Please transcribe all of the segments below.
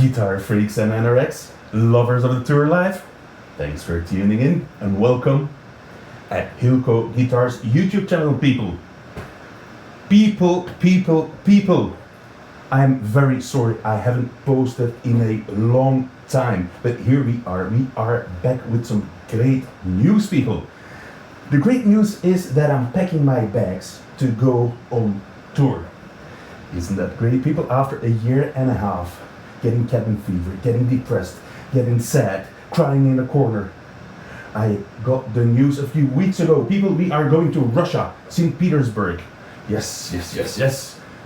Guitar freaks and NRX, lovers of the tour life, thanks for tuning in and welcome at Hilko Guitar's YouTube channel, people. People. I'm very sorry I haven't posted in a long time, but here we are back with some great news, people. The great news is that I'm packing my bags to go on tour. Isn't that great, people? After a year and a half, getting cabin fever, getting depressed, getting sad, crying in a corner, I got the news a few weeks ago. People, we are going to Russia, St Petersburg. Yes,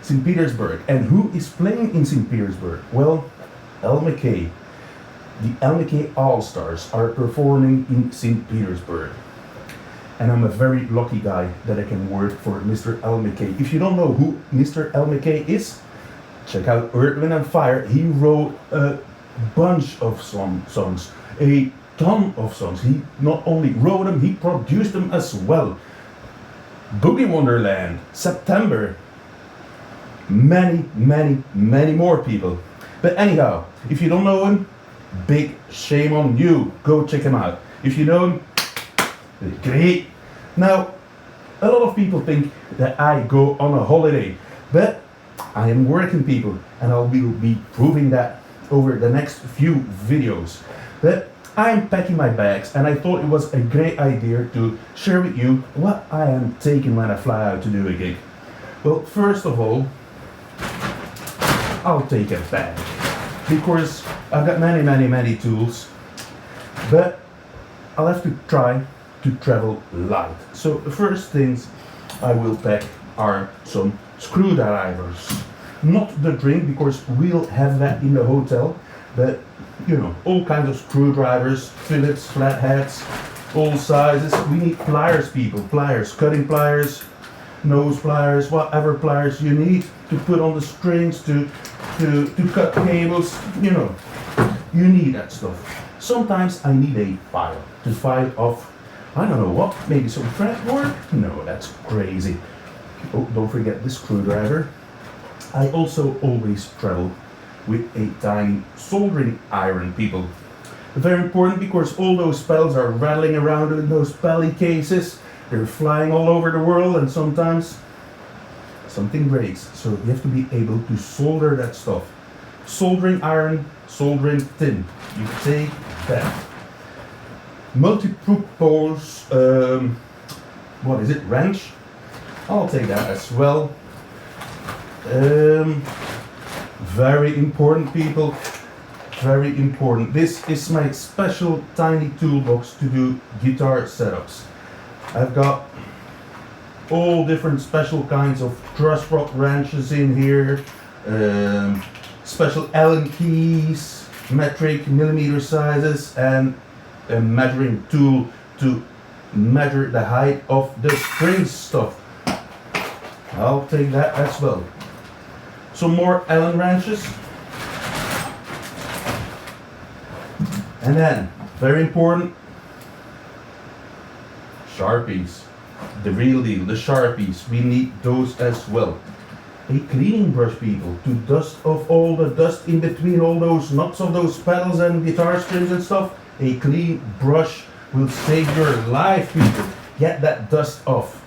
St Petersburg. And who is playing in St Petersburg? Well, McKay. The McKay All-Stars are performing in St Petersburg. And I'm a very lucky guy that I can work for Mr. McKay. If you don't know who Mr. McKay is, check out Earth, Wind and Fire. He wrote a bunch of songs, a ton of songs. He not only wrote them, he produced them as well. Boogie Wonderland, September, many more, people. But anyhow, if you don't know him, big shame on you. Go check him out. If you know him, great. Now, a lot of people think that I go on a holiday, but I am working, people, and I will be proving that over the next few videos. But I'm packing my bags, and I thought it was a great idea to share with you what I am taking when I fly out to do a gig. Well, first of all, I'll take a bag, because I've got many tools, but I'll have to try to travel light. So the first things I will pack are some screwdrivers. Not the drink, because we'll have that in the hotel, but you know, all kinds of screwdrivers, Phillips, flatheads, all sizes. We need pliers, people, pliers, cutting pliers, nose pliers, whatever pliers you need to put on the strings, to cut cables, you know, you need that stuff. Sometimes I need a file to file off, I don't know what, maybe some fretboard? No, that's crazy. Oh, don't forget the screwdriver. I also always travel with a tiny soldering iron, people. Very important, because all those pedals are rattling around in those belly cases. They're flying all over the world, and sometimes something breaks. So you have to be able to solder that stuff. Soldering iron, soldering tin. You take that. Multi-purpose, what is it, wrench? I'll take that as well. Very important, people, very important. This is my special tiny toolbox to do guitar setups. I've got all different special kinds of truss rod wrenches in here, special Allen keys, metric millimeter sizes, and a measuring tool to measure the height of the string stuff. I'll take that as well. Some more Allen wrenches. And then, very important, Sharpies. The real deal, the Sharpies. We need those as well. A cleaning brush, people, to dust off all the dust in between all those knots of those pedals and guitar strings and stuff. A clean brush will save your life, people. Get that dust off.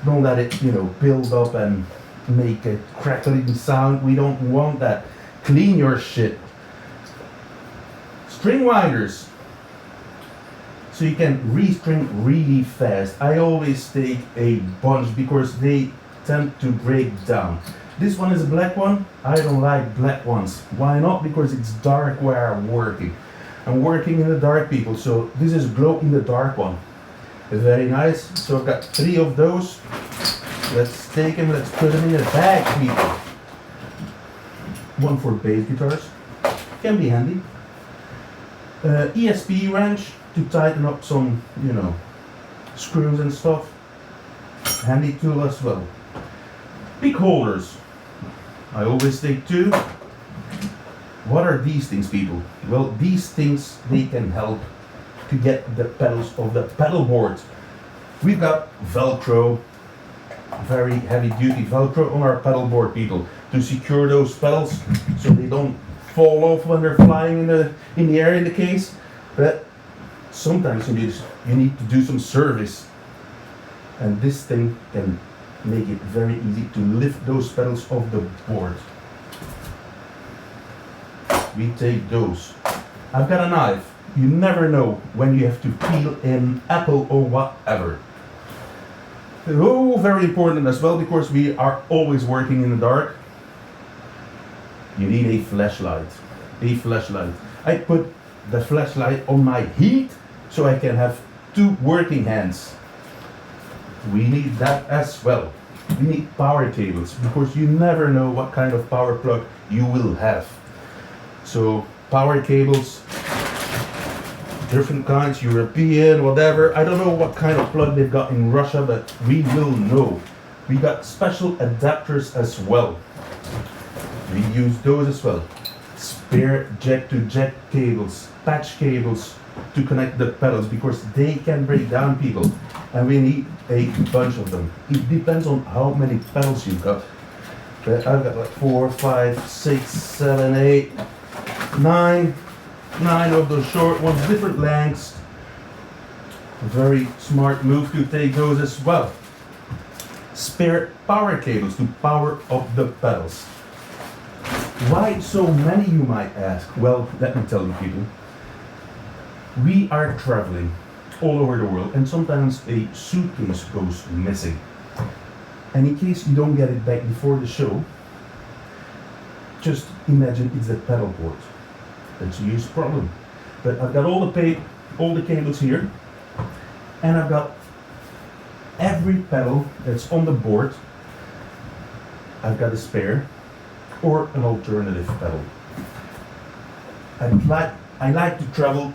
Don't let it, you know, build up and make a crackling sound. We don't want that. Clean your shit. String winders, so you can restring really fast. I always take a bunch because they tend to break down. This one is a black one. I don't like black ones. Why not? Because it's dark where I'm working. I'm working in the dark, people, so this is glow in the dark one. Very nice. So I've got 3 of those. Let's take them, let's put them in a bag, people. One for bass guitars. Can be handy. ESP wrench to tighten up some, you know, screws and stuff. Handy tool as well. Pick holders. I always take 2. What are these things, people? Well, these things, they can help to get the pedals of the pedal board. We've got Velcro, very heavy duty Velcro on our pedal board, people, to secure those pedals so they don't fall off when they're flying in the air in the case, but sometimes you need to do some service, and this thing can make it very easy to lift those pedals off the board. We take those. I've got a knife. You never know when you have to peel an apple or whatever. Oh, very important as well, because we are always working in the dark. You need a flashlight. A flashlight. I put the flashlight on my heat so I can have two working hands. We need that as well. We need power cables, because you never know what kind of power plug you will have. So power cables, different kinds, European, whatever. I don't know what kind of plug they've got in Russia, but we will know. We got special adapters as well. We use those as well. Spare jack to jack cables, patch cables to connect the pedals, because they can break down, people. And we need a bunch of them. It depends on how many pedals you've got. But I've got like 4, 5, 6, 7, 8, 9 of those short ones, different lengths. A very smart move to take those as well. Spare power cables to power up the pedals. Why so many, you might ask? Well, let me tell you, people. We are traveling all over the world, and sometimes a suitcase goes missing. And in case you don't get it back before the show, just imagine it's the pedal board. That's a huge problem. But I've got all the cables here, and I've got every pedal that's on the board. I've got a spare or an alternative pedal. I like to travel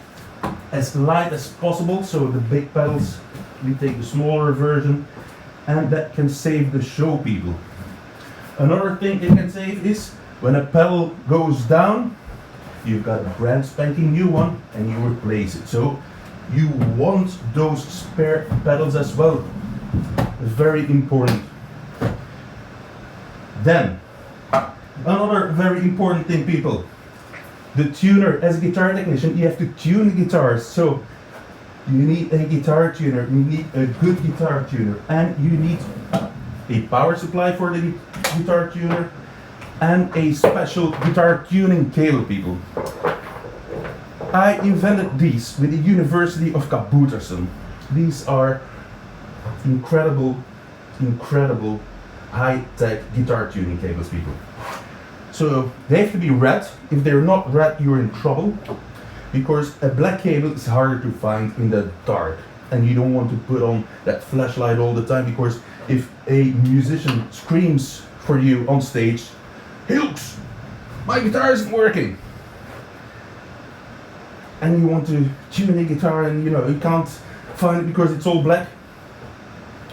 as light as possible, so the big pedals, we take the smaller version, and that can save the show, people. Another thing it can save is when a pedal goes down, you've got a brand spanking new one and you replace it. So you want those spare pedals as well. Very important. Then, another very important thing, people. The tuner. As a guitar technician, you have to tune the guitars. So you need a guitar tuner, you need a good guitar tuner, and you need a power supply for the guitar tuner, and a special guitar tuning cable, people. I invented these with the University of Kabutersum. These are incredible high-tech guitar tuning cables, people. So they have to be red. If they're not red, you're in trouble, because a black cable is harder to find in the dark, and you don't want to put on that flashlight all the time, because if a musician screams for you on stage, "Hilks, my guitar isn't working," and you want to tune a guitar and you can't find it because it's all black,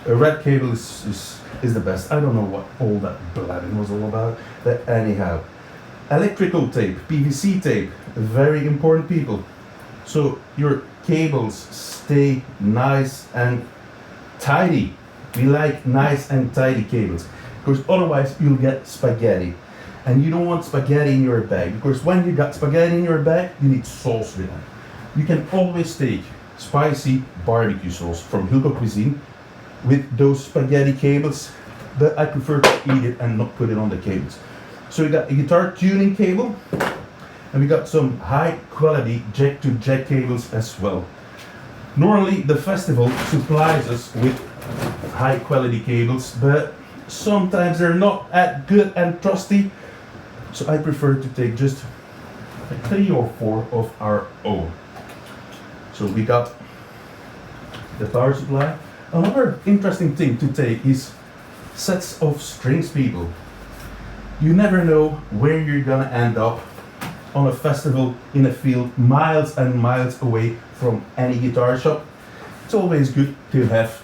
a red cable is the best. I don't know what all that blabbing was all about, but anyhow. Electrical tape, PVC tape, very important, people. So your cables stay nice and tidy. We like nice and tidy cables, because otherwise you'll get spaghetti. And you don't want spaghetti in your bag, because when you got spaghetti in your bag, you need sauce with it. You can always take spicy barbecue sauce from Hilko cuisine with those spaghetti cables, but I prefer to eat it and not put it on the cables. So we got a guitar tuning cable, and we got some high quality jack to jack cables as well. Normally the festival supplies us with high quality cables, but sometimes they're not as good and trusty, so I prefer to take just 3 or 4 of our own. So we got the power supply. Another interesting thing to take is sets of strings, people. You never know where you're gonna end up on a festival in a field miles and miles away from any guitar shop. It's always good to have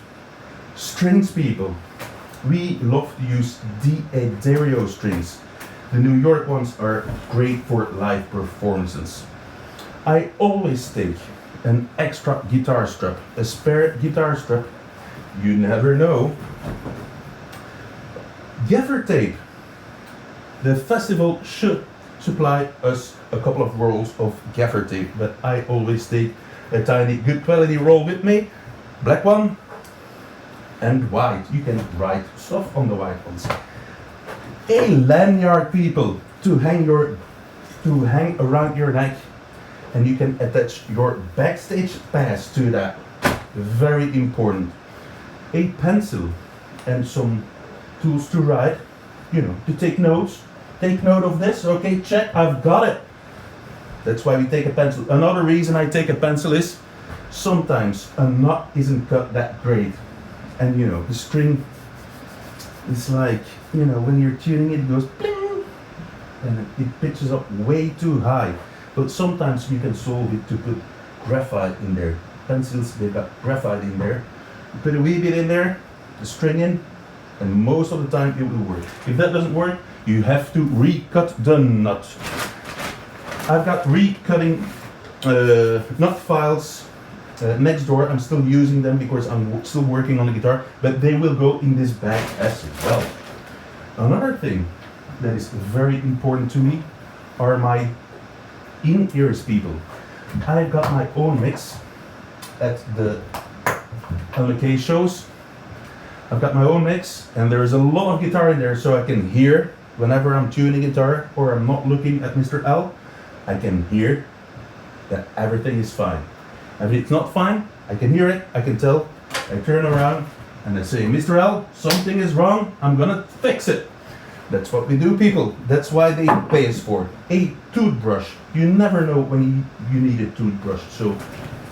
strings, people. We love to use D'Addario strings. The New York ones are great for live performances. I always take an extra guitar strap, a spare guitar strap. You never know. Gaffer tape. The festival should supply us a couple of rolls of gaffer tape, but I always take a tiny good quality roll with me, black one and white. You can write stuff on the white ones. A lanyard, people, to hang around your neck, and you can attach your backstage pass to that. Very important. A pencil and some tools to write, you know, to take notes. Take note of this, okay, check, I've got it. That's why we take a pencil. Another reason I take a pencil is sometimes a knot isn't cut that great. And you know, the string is like, you know, when you're tuning it, it goes bling, and it pitches up way too high. But sometimes you can solve it to put graphite in there. Pencils, they've got graphite in there. You put a wee bit in there, the string in, and most of the time it will work. If that doesn't work, you have to recut the nut. I've got recutting nut files next door. I'm still using them because I'm still working on the guitar, but they will go in this bag as well. Another thing that is very important to me are my in-ears, people. I've got my own mix at the McKay shows. I've got my own mix, and there is a lot of guitar in there, so I can hear whenever I'm tuning guitar or I'm not looking at Mr. L, I can hear that everything is fine. If it's not fine, I can hear it, I can tell, I turn around and I say, Mr. L, something is wrong, I'm gonna fix it. That's what we do, people. That's why they pay us for a toothbrush. You never know when you need a toothbrush, so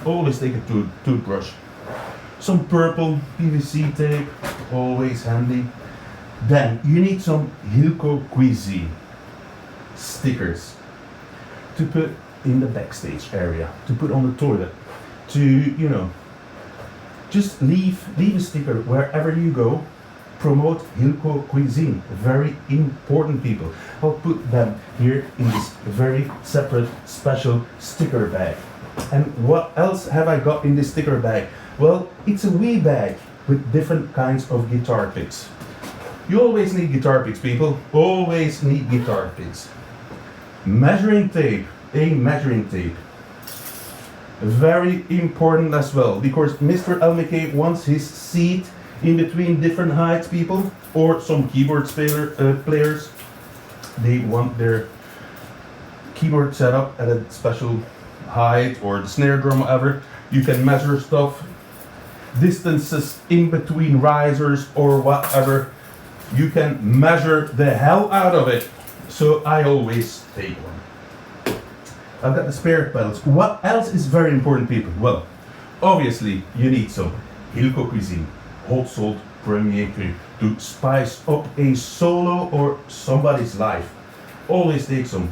always take a toothbrush. Some purple PVC tape, always handy. Then you need some Hilko cuisine stickers to put in the backstage area, to put on the toilet, to, you know, just leave a sticker wherever you go. Promote Hilko cuisine. Very important, people. I'll put them here in this very separate special sticker bag. And what else have I got in this sticker bag? Well, it's a wee bag with different kinds of guitar picks. You always need guitar picks, people. Always need guitar picks. Measuring tape. A measuring tape. Very important as well, because Mr. L. McKay wants his seat in between different heights, people, or some keyboard players. They want their keyboard set up at a special height, or the snare drum, whatever. You can measure stuff, distances in between risers or whatever. You can measure the hell out of it. So I always take one. I've got the spare pedals. What else is very important, people? Well, obviously you need some Hilko cuisine, hot salt, premier cream, to spice up a solo or somebody's life. Always take some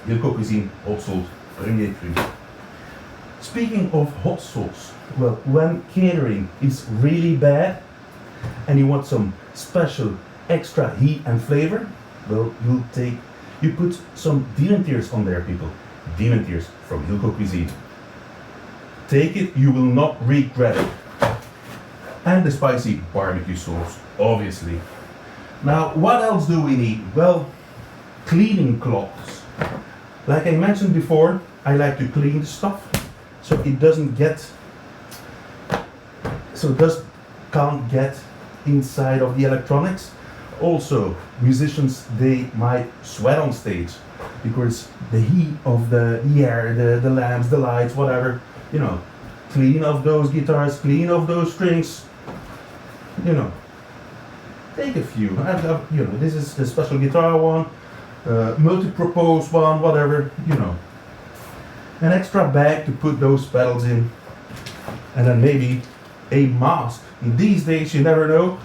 Hilko cuisine, hot salt, premier cream. Speaking of hot sauce, well, when catering is really bad and you want some special extra heat and flavor, well, you put some demon tears on there, people. Demon tears from Hilko cuisine. Take it, you will not regret it. And the spicy barbecue sauce, obviously. Now, what else do we need? Well, cleaning cloths. Like I mentioned before, I like to clean the stuff so it doesn't get, can't get inside of the electronics. Also, musicians, they might sweat on stage because the heat of the air, the lamps, the lights, whatever, you know, clean off those guitars, clean off those strings, you know, take a few. You know, this is the special guitar one, multi-propose one, whatever, you know. An extra bag to put those pedals in, and then maybe a mask. In these days, you never know.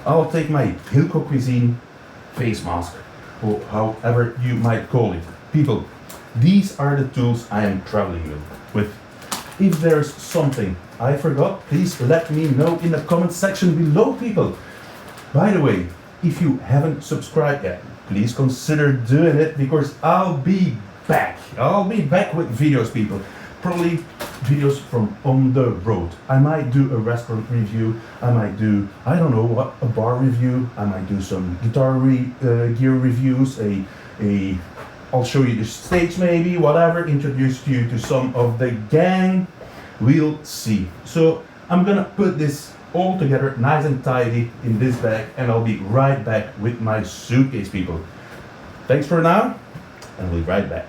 I'll take my Hilko cuisine face mask, or however you might call it. People, these are the tools I am traveling with. If there's something I forgot, please let me know in the comment section below, people. By the way, if you haven't subscribed yet, please consider doing it, because I'll be back. I'll be back with videos, people. Probably videos from on the road. I might do a restaurant review. I might do, I don't know what, a bar review. I might do some guitar gear reviews, a I'll show you the stage maybe, whatever, introduce you to some of the gang. We'll see. So I'm gonna put this all together nice and tidy in this bag, and I'll be right back with my suitcase, people. Thanks for now, and we'll be right back.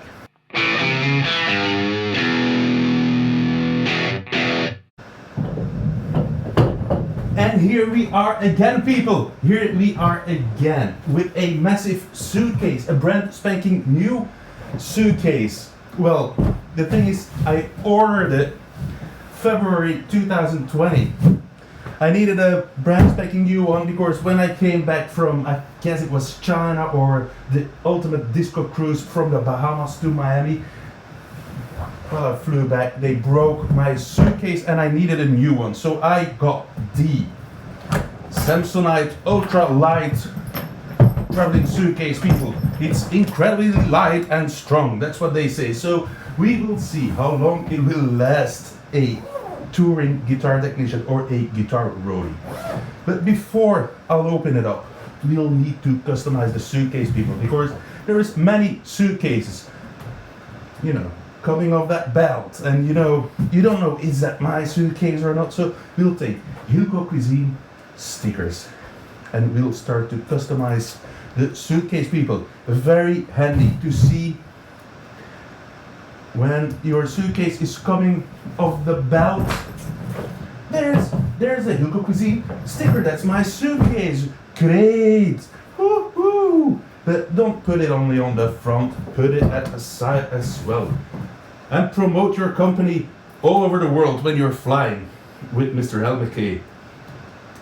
And here we are again, people. Here we are again with a massive suitcase, a brand spanking new suitcase. Well, the thing is, I ordered it February 2020. I needed a brand spanking new one because when I came back from, I guess it was China or the ultimate disco cruise from the Bahamas to Miami, well, I flew back, they broke my suitcase and I needed a new one. So I got the Samsonite Ultra Light traveling suitcase, people. It's incredibly light and strong, that's what they say. So we will see how long it will last a touring guitar technician or a guitar roadie. But before I'll open it up, we'll need to customize the suitcase, people, because there is many suitcases, you know, coming off that belt, and you know, you don't know, is that my suitcase or not? So we'll take Hilko Cuisine stickers and we'll start to customize the suitcase, people. Very handy to see when your suitcase is coming off the belt. There's a Hilko Cuisine sticker. That's my suitcase. Great. Woo-hoo. But don't put it only on the front, put it at the side as well. And promote your company all over the world when you're flying with Mr. McKay.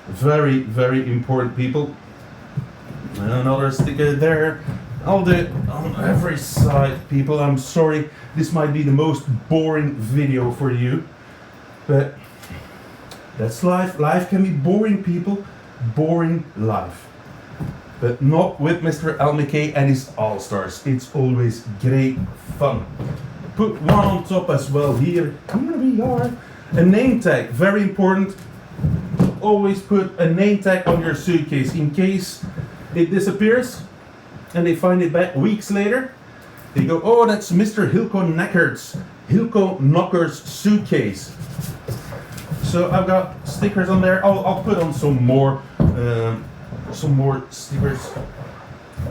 Very, very important, people. And another sticker there. I'll do it on every side, people. I'm sorry, this might be the most boring video for you, but that's life. Life can be boring, people. Boring life. But not with Mr. McKay and his All-Stars. It's always great fun. Put one on top as well here. Here we are. A name tag, very important. Always put a name tag on your suitcase in case it disappears and they find it back weeks later. They go, oh, that's Mr. Hilko Knocker's suitcase. So I've got stickers on there. I'll put on some more stickers,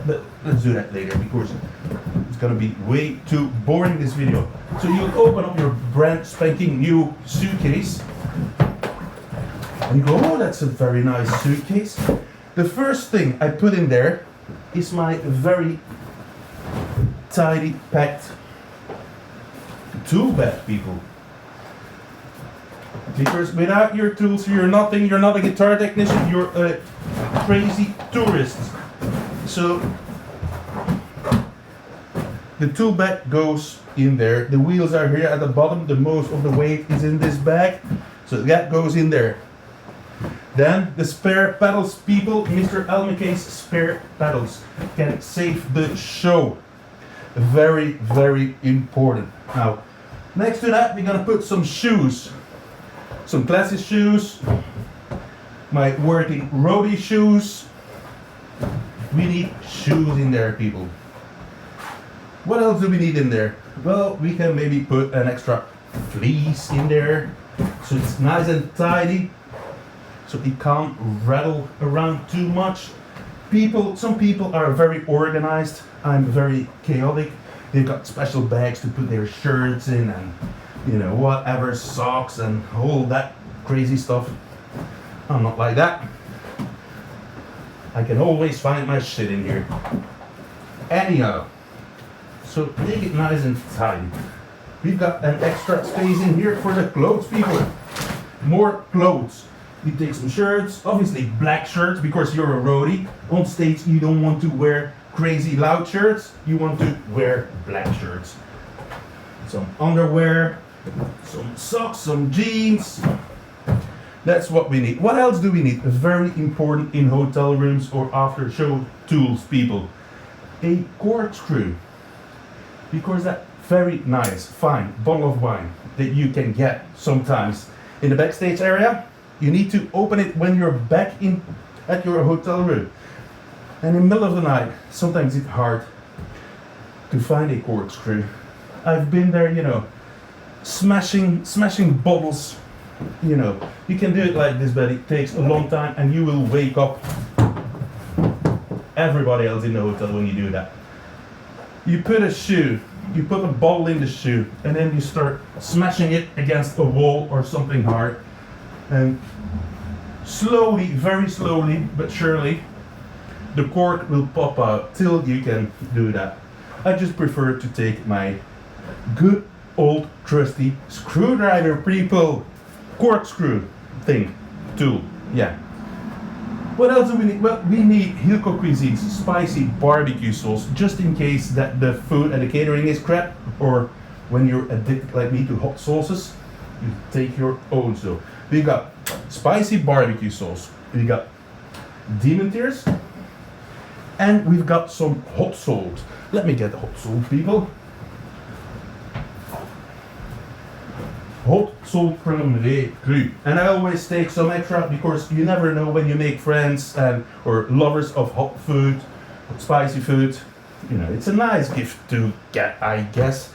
but let's do that later because it's gonna be way too boring, this video. So you open up your brand spanking new suitcase and you go, oh, that's a very nice suitcase. The first thing I put in there is my very tidy packed tool bag, people. Because without your tools, you're nothing. You're not a guitar technician. You're a crazy tourist. So the tool bag goes in there. The wheels are here at the bottom. The most of the weight is in this bag, so that goes in there. Then the spare pedals, people. Mr. McKay's spare pedals can save the show. Very, very important. Now, next to that, we're gonna put some shoes. Some classic shoes. My working roadie shoes. We need shoes in there, people. What else do we need in there? Well, we can maybe put an extra fleece in there, so it's nice and tidy, so it can't rattle around too much. Some people are very organized. I'm very chaotic. They've got special bags to put their shirts in and, you know, whatever, socks and all that crazy stuff. I'm not like that. I can always find my shit in here. Anyhow, so make it nice and tidy. We've got an extra space in here for the clothes, people. More clothes. We take some shirts, obviously black shirts because you're a roadie. On stage you don't want to wear crazy loud shirts, you want to wear black shirts. Some underwear, some socks, some jeans. That's what we need. What else do we need? Very important in hotel rooms or after show tools, people. A corkscrew. Because that very nice, fine bottle of wine that you can get sometimes in the backstage area, you need to open it when you're back in at your hotel room. And in the middle of the night, sometimes it's hard to find a corkscrew. I've been there, you know, smashing bottles. You know, you can do it like this, but it takes a long time, and you will wake up everybody else in the hotel when you do that. You put a bottle in the shoe, and then you start smashing it against a wall or something hard, and slowly, very slowly but surely, the cork will pop out till you can do that. I just prefer to take my good old trusty screwdriver, people, corkscrew thing, tool, yeah. What else do we need? Well, we need Hilko Cuisine's spicy barbecue sauce, just in case that the food and the catering is crap, or when you're addicted like me to hot sauces, you take your own. So we got spicy barbecue sauce, we got demon tears, and we've got some hot salt. Let me get the hot salt, people. Hot salt from the cru. And I always take some extra because you never know when you make friends and or lovers of hot food, spicy food. You know, it's a nice gift to get, I guess.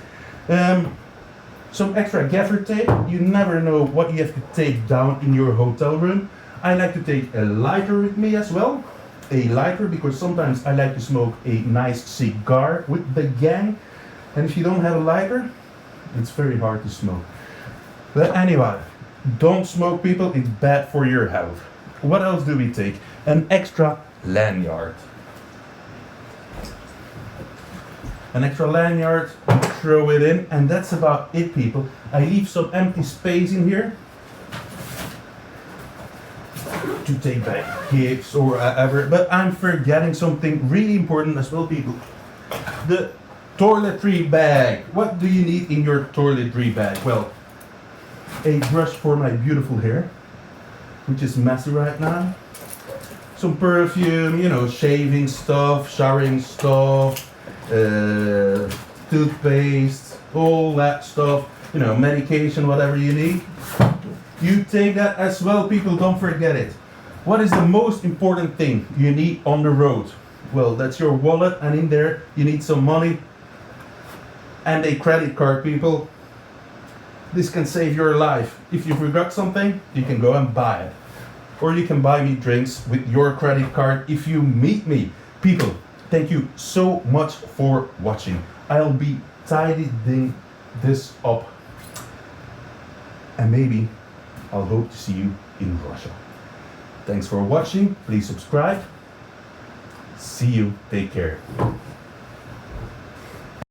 Some extra gaffer tape. You never know what you have to take down in your hotel room. I like to take a lighter with me as well. A lighter because sometimes I like to smoke a nice cigar with the gang. And if you don't have a lighter, it's very hard to smoke. But anyway, don't smoke, people, it's bad for your health. What else do we take? An extra lanyard. An extra lanyard, throw it in, and that's about it, people. I leave some empty space in here to take back gifts or whatever, but I'm forgetting something really important as well, people. The toiletry bag. What do you need in your toiletry bag? Well, a brush for my beautiful hair, which is messy right now. Some perfume, you know, shaving stuff, showering stuff, toothpaste, all that stuff, you know, medication, whatever you need. You take that as well, people, don't forget it. What is the most important thing you need on the road? Well, that's your wallet, and in there you need some money and a credit card, people. This can save your life. If you forgot something, you can go and buy it. Or you can buy me drinks with your credit card if you meet me. People, thank you so much for watching. I'll be tidying this up. And maybe I'll hope to see you in Russia. Thanks for watching. Please subscribe. See you. Take care.